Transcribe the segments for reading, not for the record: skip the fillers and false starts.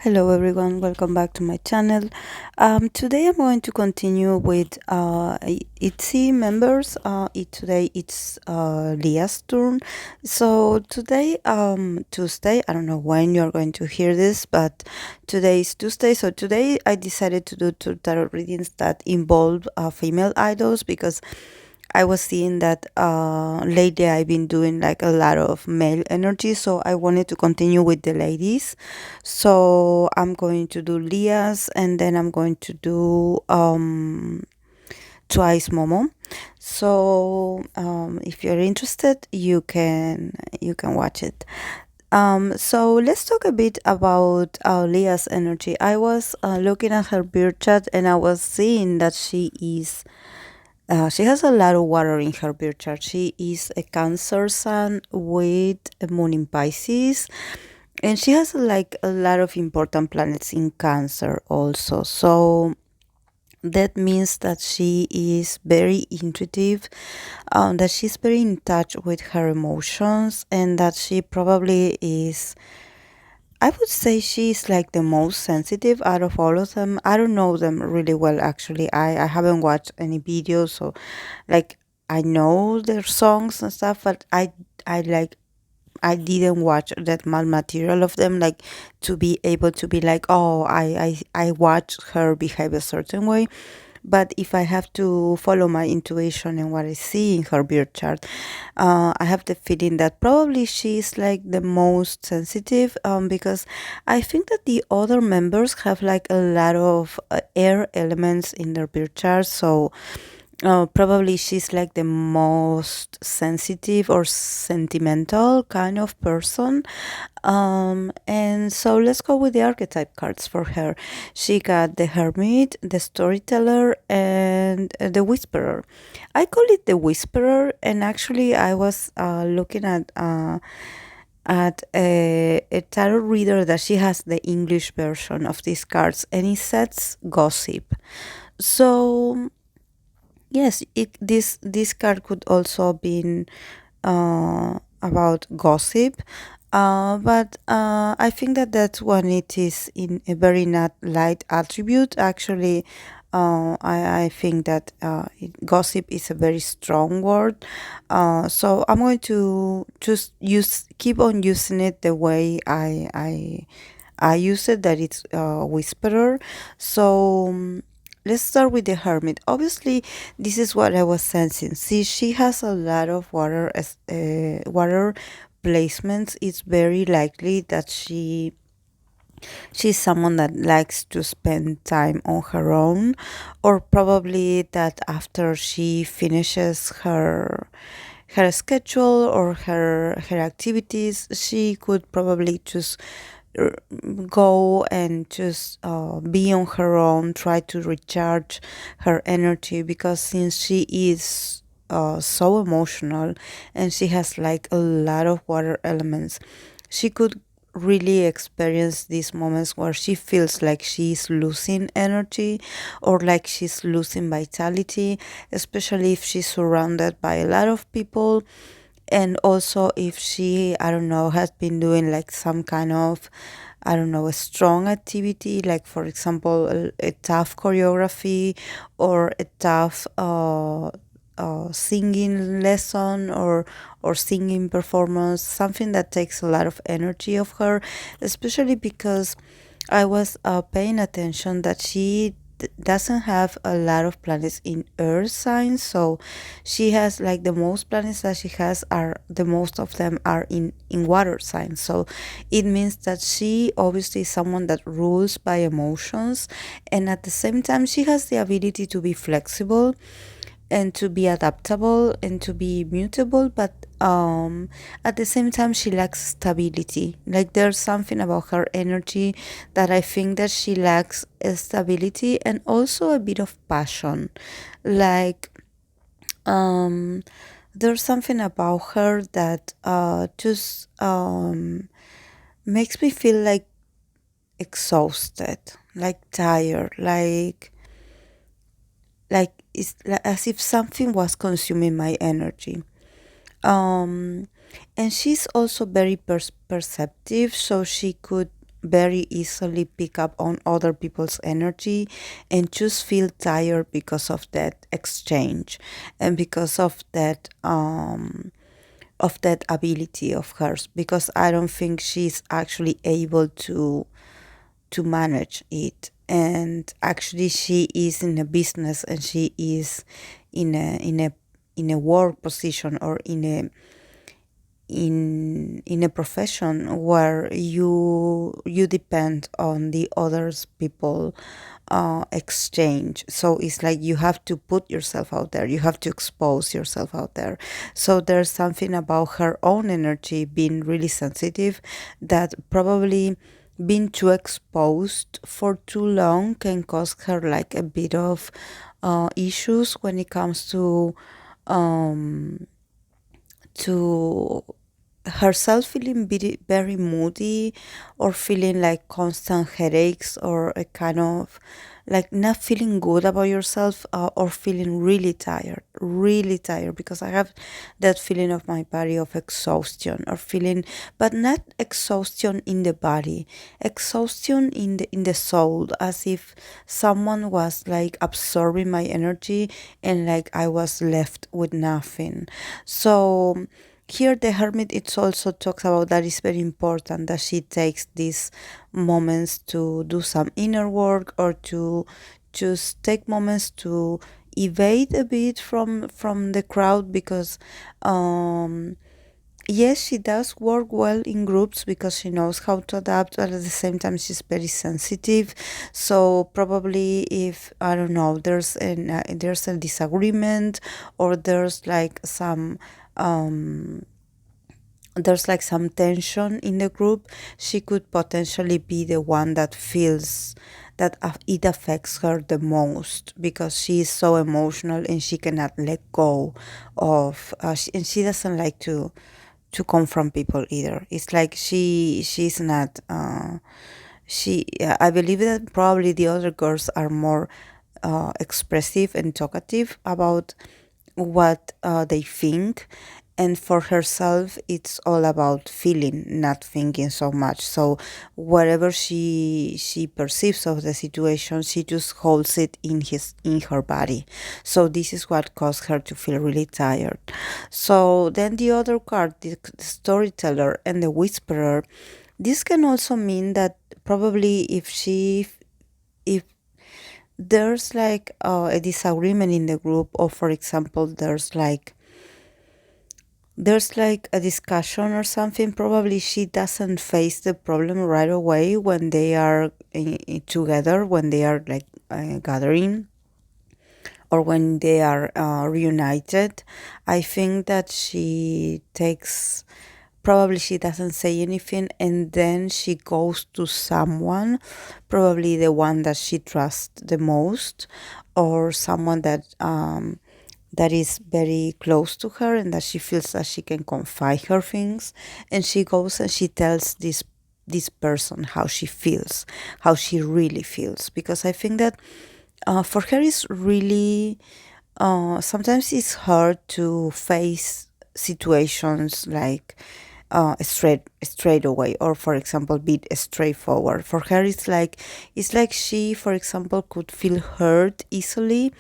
Hello everyone, welcome back to my channel. Today I'm going to continue with Itzy members. Today it's Leah's turn. So today, Tuesday, I don't know when you're going to hear this, but today is Tuesday. So today I decided to do two tarot readings that involve female idols because I was seeing that lately I've been doing like a lot of male energy, so I wanted to continue with the ladies. So I'm going to do Leah's, and then I'm going to do twice Momo. So if you're interested, you can watch it. So let's talk a bit about Leah's energy. I was looking at her birth chart, and I was seeing that she has a lot of water in her birth chart. She is a Cancer sun with a moon in Pisces, and she has like a lot of important planets in Cancer also. So that means that she is very intuitive, that she's very in touch with her emotions, and that she probably is. I would say she's like the most sensitive out of all of them. I don't know them really well actually. I haven't watched any videos, so like I know their songs and stuff, but I didn't watch that much material of them like to be able to be like, oh, I watched her behave a certain way. But if I have to follow my intuition and what I see in her birth chart, I have the feeling that probably she's like the most sensitive, because I think that the other members have like a lot of air elements in their birth chart. So probably she's like the most sensitive or sentimental kind of person. And so let's go with the archetype cards for her. She got the Hermit, the Storyteller, and the Whisperer. I call it the Whisperer, and actually I was looking at a tarot reader that she has the English version of these cards, and it says gossip. So yes, this card could also be about gossip, but I think that that's when it is in a very not light attribute. Actually, I think that gossip is a very strong word. So I'm going to just keep on using it the way I use it. That it's whisperer. So. Let's start with the hermit. Obviously, this is what I was sensing. See, she has a lot of water as water placements. It's very likely that she's someone that likes to spend time on her own, or probably that after she finishes her schedule or her activities, she could probably just r- go and just be on her own, try to recharge her energy, because since she is so emotional and she has like a lot of water elements, she could really experience these moments where she feels like she's losing energy or like she's losing vitality, especially if she's surrounded by a lot of people, and also if she, I don't know, has been doing like some kind of, I don't know, a strong activity, like for example a tough choreography or a tough singing lesson or singing performance, something that takes a lot of energy of her, especially because I was paying attention that she doesn't have a lot of planets in earth signs. So she has like the most planets that she has are the most of them are in water signs. So it means that she obviously is someone that rules by emotions, and at the same time she has the ability to be flexible and to be adaptable and to be mutable, but at the same time she lacks stability. Like there's something about her energy that I think that she lacks stability and also a bit of passion. Like um there's something about her that just makes me feel like exhausted, like tired, like it's as if something was consuming my energy. um and she's also very perceptive, so she could very easily pick up on other people's energy and just feel tired because of that exchange and because of that ability of hers, because I don't think she's actually able to manage it. And actually she is in a business, and she is in a work position, or in a profession where you depend on the others people exchange. So it's like you have to put yourself out there, you have to expose yourself out there. So there's something about her own energy being really sensitive, that probably being too exposed for too long can cause her like a bit of issues when it comes um to herself feeling very moody, or feeling like constant headaches, or a kind of like not feeling good about yourself, or feeling really tired, because I have that feeling of my body of exhaustion, or feeling, but not exhaustion in the body, exhaustion in the soul, as if someone was like absorbing my energy, and like I was left with nothing. So here the hermit, it also talks about that it's very important that she takes these moments to do some inner work, or to just take moments to evade a bit from the crowd, because yes, she does work well in groups because she knows how to adapt, but at the same time she's very sensitive. So probably if, I don't know, there's a disagreement, or um there's like some tension in the group, she could potentially be the one that feels that it affects her the most, because she is so emotional and she cannot let go of and she doesn't like to confront people either. It's like she's not I believe that probably the other girls are more expressive and talkative about what they think, and for herself it's all about feeling, not thinking so much. So whatever she perceives of the situation, she just holds it in her body. So this is what caused her to feel really tired. So then the other card, the storyteller and the whisperer, this can also mean that probably if there's like a disagreement in the group, or for example there's like a discussion or something, probably she doesn't face the problem right away when they are together, when they are like gathering, or when they are reunited. I think that she takes, probably she doesn't say anything, and then she goes to someone, probably the one that she trusts the most, or someone that is very close to her, and that she feels that she can confide her things, and she goes and she tells this person how she feels, how she really feels. Because I think that for her it's really sometimes it's hard to face situations like straight away, or for example be straightforward. For her it's like she, for example, could feel hurt easily,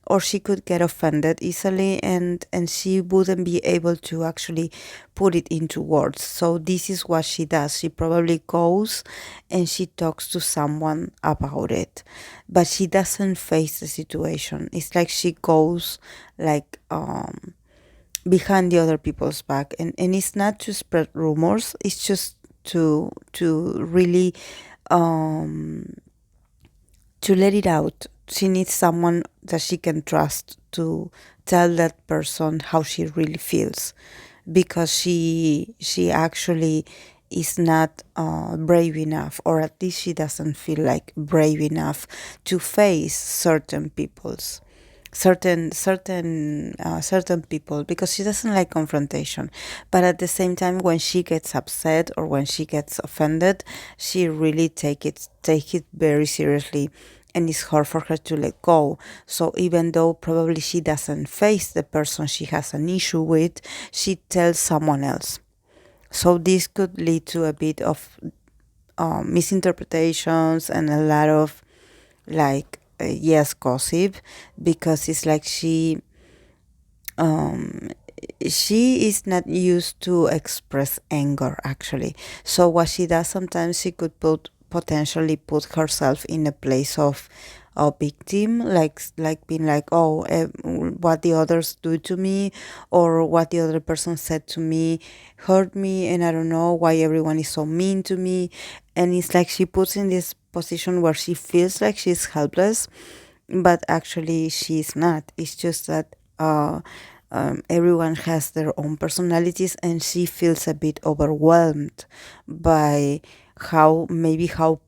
or she could get offended easily, and she wouldn't be able to actually put it into words. So this is what she does. She probably goes and she talks to someone about it, but she doesn't face the situation. It's like she goes like behind the other people's back, and it's not to spread rumors, it's just to really um to let it out. She needs someone that she can trust to tell that person how she really feels, because she actually is not brave enough, or at least she doesn't feel like brave enough to face certain people, because she doesn't like confrontation. But at the same time, when she gets upset or when she gets offended, she really take it very seriously, and it's hard for her to let go. So even though probably she doesn't face the person she has an issue with, she tells someone else. So this could lead to a bit misinterpretations and a lot of like yes, gossip, because it's like um she is not used to express anger actually. So what she does sometimes, she could potentially put herself in a place of a victim, like being like, oh, what the others do to me, or what the other person said to me hurt me, and I don't know why everyone is so mean to me. And it's like she puts in this position where she feels like she's helpless, but actually she's not. It's just that everyone has their own personalities, and she feels a bit overwhelmed by how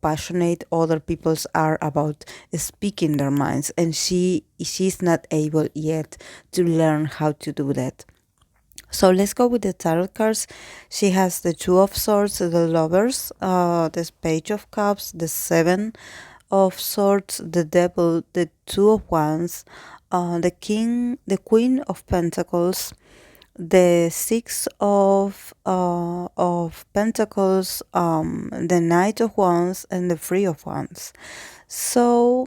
passionate other people's are about speaking their minds, and she's not able yet to learn how to do that. So let's go with the tarot cards. She has the Two of Swords, the Lovers, the Page of Cups, the Seven of Swords, the Devil, the Two of Wands, the King, the Queen of Pentacles, the Six of Pentacles, the Knight of Wands, and the Three of Wands. So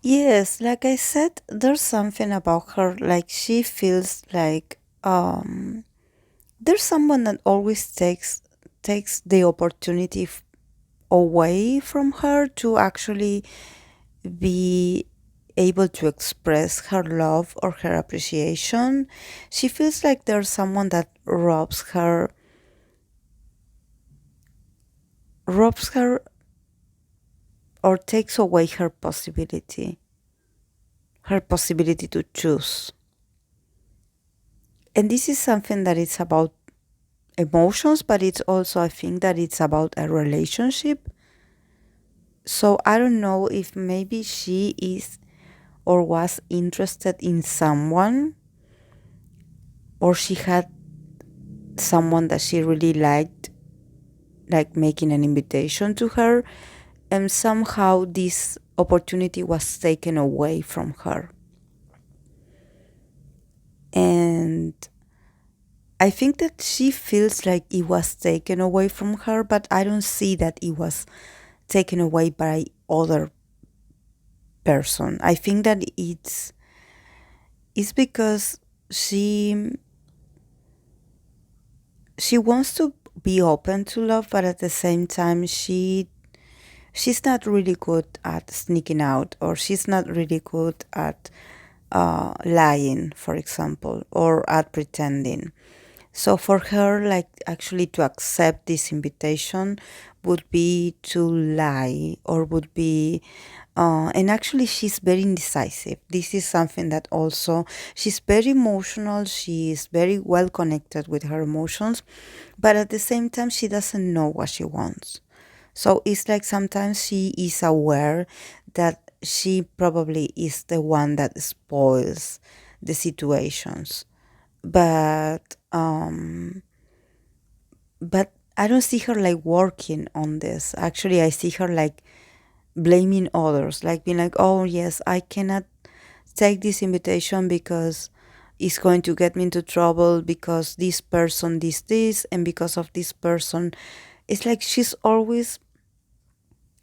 yes, like I said, there's something about her. Like she feels like there's someone that always takes the opportunity away from her to actually be able to express her love or her appreciation. She feels like there's someone that robs her or takes away her possibility to choose. And this is something that it's about emotions, but it's also, I think, that it's about a relationship. So I don't know if maybe she is or was interested in someone, or she had someone that she really liked, like making an invitation to her, and somehow this opportunity was taken away from her. And I think that she feels like it was taken away from her, but I don't see that it was taken away by other person. I think that it's because she wants to be open to love, but at the same time she's not really good at sneaking out, or she's not really good at lying, for example, or at pretending. So for her, like actually to accept this invitation would be to lie, or would be, and actually she's very indecisive. This is something that also, she's very emotional. She is very well connected with her emotions, but at the same time, she doesn't know what she wants. So it's like sometimes she is aware that she probably is the one that spoils the situations, but I don't see her like working on this. Actually, I see her like blaming others, like being like, oh yes, I cannot take this invitation because it's going to get me into trouble, because this person did this, and because of this person. It's like she's always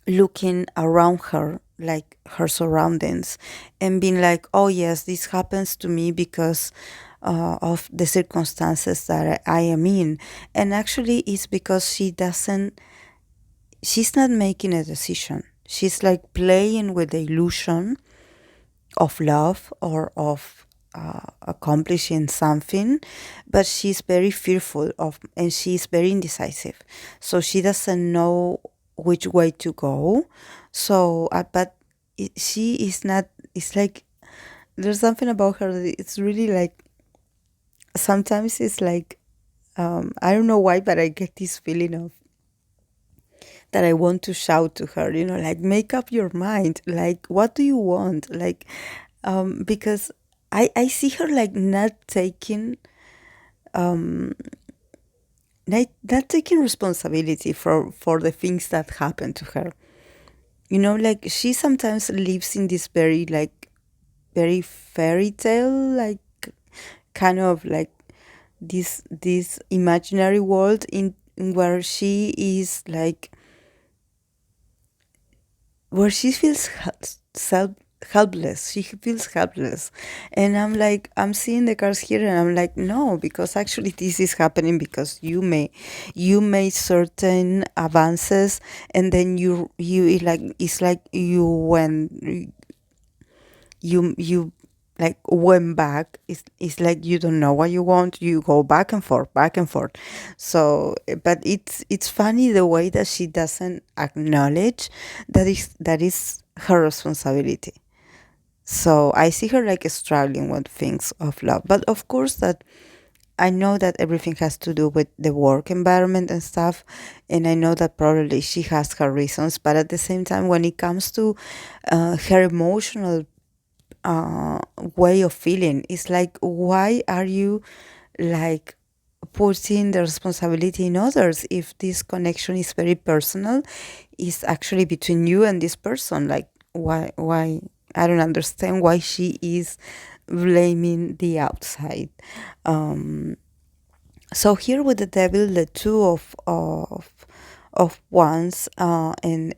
looking around her, like her surroundings, and being like, oh yes, this happens to me because of the circumstances that I am in. And actually it's because she's not making a decision. She's like playing with the illusion of love, or of accomplishing something, but she's very fearful of, and she's very indecisive. So she doesn't know which way to go. So, but she is not. It's like there's something about her that it's really like. Sometimes it's like I don't know why, but I get this feeling of that I want to shout to her, like, make up your mind. Like, what do you want? Like, because I see her like not taking responsibility for the things that happen to her. Like she sometimes lives in this very like very fairy tale, like kind of like this imaginary world, in where she is like, where she feels self helpless. She feels helpless, and I'm like, I'm seeing the cards here, and I'm like, no, because actually this is happening because you made certain advances, and then it's like you went, you like went back. It's like you don't know what you want, you go back and forth, back and forth. So but it's funny the way that she doesn't acknowledge that is her responsibility. So I see her like struggling with things of love, but of course that I know that everything has to do with the work environment and stuff, and I know that probably she has her reasons, but at the same time when it comes to her emotional uh, way of feeling. It's like, why are you like putting the responsibility in others if this connection is very personal? It's actually between you and this person. Like, why? I don't understand why she is blaming the outside. Um, so here with the devil, the two of wands, and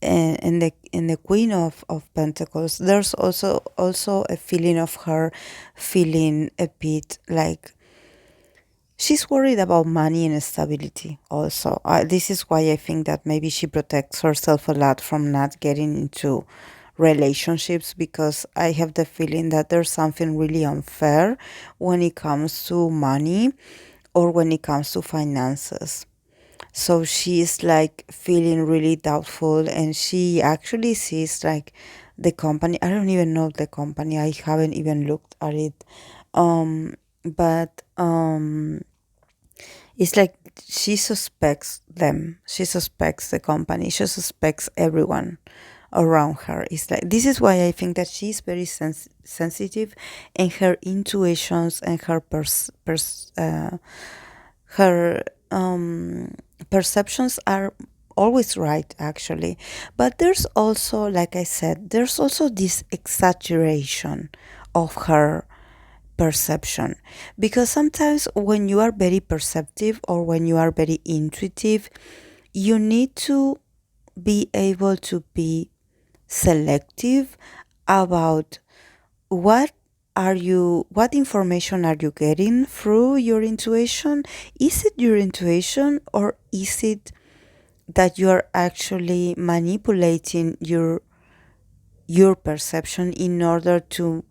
the queen of pentacles, there's also a feeling of her feeling a bit like she's worried about money and stability also. This is why I think that maybe she protects herself a lot from not getting into relationships, because I have the feeling that there's something really unfair when it comes to money or when it comes to finances. So she's like feeling really doubtful, and she actually sees like the company. I don't even know the company. I haven't even looked at it. But it's like she suspects them. She suspects the company. She suspects everyone around her. It's like this is why I think that she's very sensitive, and her intuitions and her perceptions are always right, actually. But there's also, like I said, there's also this exaggeration of her perception, because sometimes when you are very perceptive or when you are very intuitive, you need to be able to be selective about what what information are you getting through your intuition. Is it your intuition, or is it that you are actually manipulating your perception in order to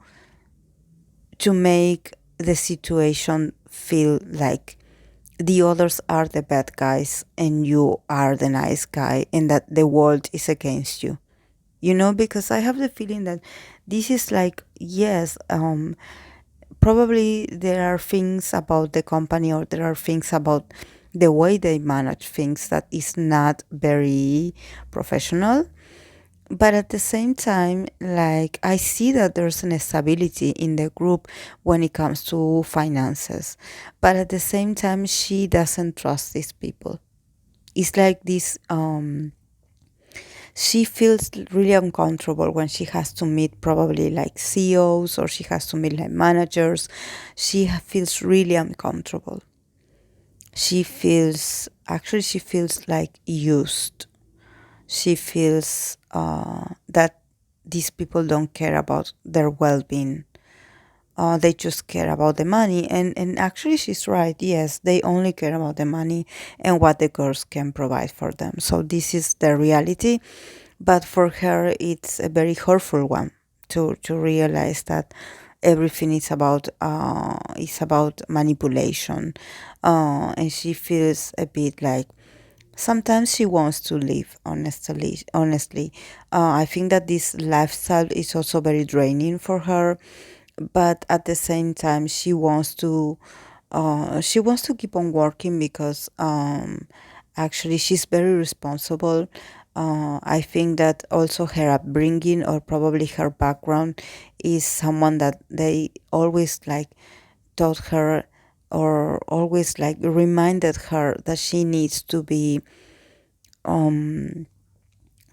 make the situation feel like the others are the bad guys and you are the nice guy, and that the world is against you? Because I have the feeling that this is like, yes, probably there are things about the company, or there are things about the way they manage things that is not very professional. But at the same time, like, I see that there's an stability in the group when it comes to finances. But at the same time, she doesn't trust these people. It's like this, she feels really uncomfortable when she has to meet probably like CEOs, or she has to meet like managers. She feels really uncomfortable. She feels like used. She feels that these people don't care about their well-being. They just care about the money, and actually she's right. Yes, they only care about the money and what the girls can provide for them. So this is the reality, but for her it's a very hurtful one to realize that everything is about manipulation, and she feels a bit like sometimes she wants to leave. Honestly, I think that this lifestyle is also very draining for her, but at the same time she wants to keep on working, because actually she's very responsible. I think that also her upbringing, or probably her background, is someone that they always like taught her, or always like reminded her that she needs to be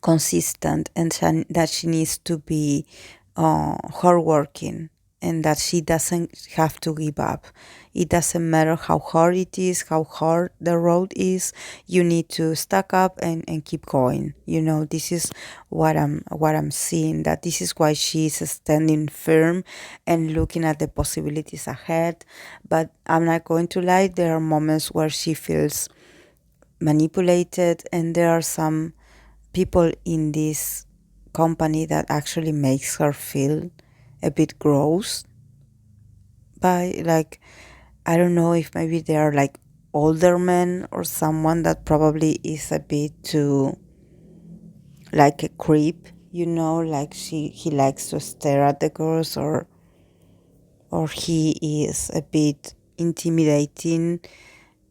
consistent, and that she needs to be hardworking, and that she doesn't have to give up. It doesn't matter how hard it is, how hard the road is. You need to stack up and keep going. This is what I'm seeing. That this is why she's standing firm and looking at the possibilities ahead. But I'm not going to lie, there are moments where she feels manipulated, and there are some people in this company that actually makes her feel a bit gross by, like, I don't know if maybe they are like older men or someone that probably is a bit too like a creep, like he likes to stare at the girls, or he is a bit intimidating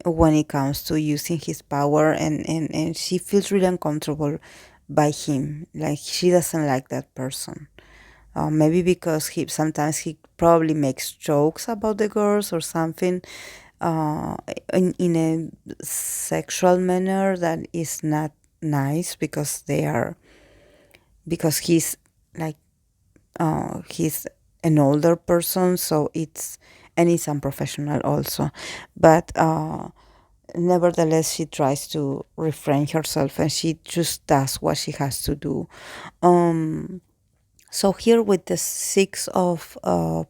when it comes to using his power, and she feels really uncomfortable by him. Like she doesn't like that person. Maybe because sometimes he probably makes jokes about the girls or something, uh, in a sexual manner that is not nice, because like he's an older person, so it's unprofessional also. But nevertheless, she tries to refrain herself, and she just does what she has to do. So here with the Six of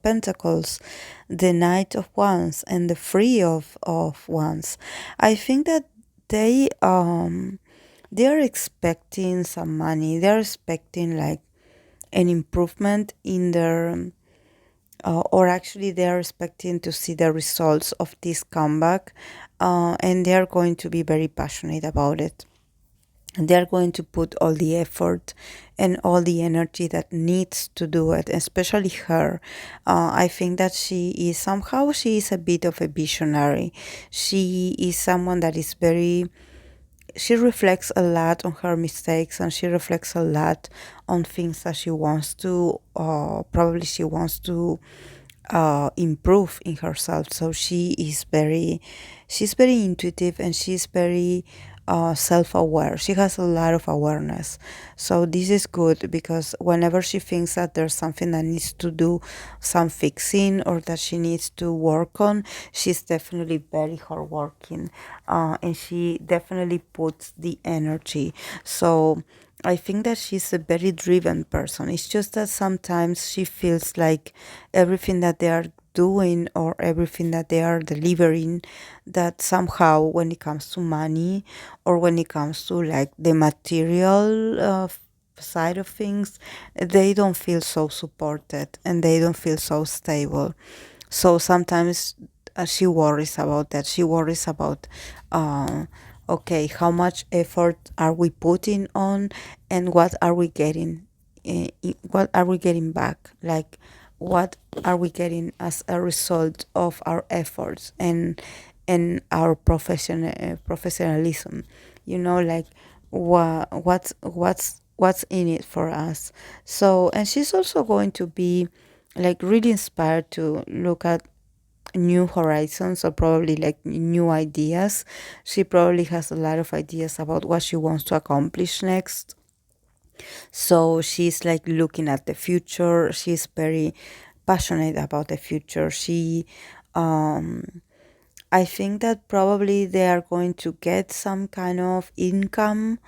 Pentacles, the Knight of Wands, and the Three of Wands, I think that they are expecting some money. They're expecting like an improvement in their, or actually they are expecting to see the results of this comeback, and they are going to be very passionate about it. And they're going to put all the effort and all the energy that needs to do it, especially her. I think that she is a bit of a visionary. She is someone that is she reflects a lot on her mistakes, and she reflects a lot on things that she wants to, probably she wants to improve in herself. So she's very intuitive, and she's very self-aware. She has a lot of awareness. So this is good, because whenever she thinks that there's something that needs to do some fixing, or that she needs to work on, she's definitely very hardworking, and she definitely puts the energy. So I think that she's a very driven person. It's just that sometimes she feels like everything that they are doing, or everything that they are delivering, that somehow when it comes to money, or when it comes to like the material side of things, they don't feel so supported, and they don't feel so stable. So sometimes she worries about that. She worries about, okay, how much effort are we putting on, and what are we getting? What are we getting back? Like, what are we getting as a result of our efforts, and our professionalism? Like what's in it for us? So, and she's also going to be like really inspired to look at new horizons, or probably like new ideas. She probably has a lot of ideas about what she wants to accomplish next. So she's like looking at the future. She's very passionate about the future. I think that probably they are going to get some kind of income,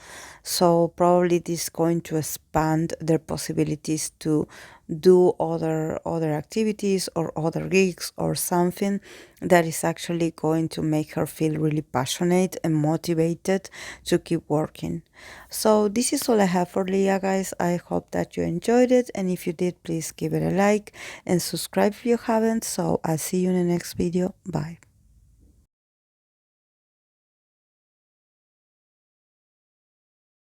so probably this is going to expand their possibilities to do other activities, or other gigs, or something that is actually going to make her feel really passionate and motivated to keep working. So this is all I have for Leah, guys. I hope that you enjoyed it, and if you did, please give it a like and subscribe if you haven't. So I'll see you in the next video. Bye.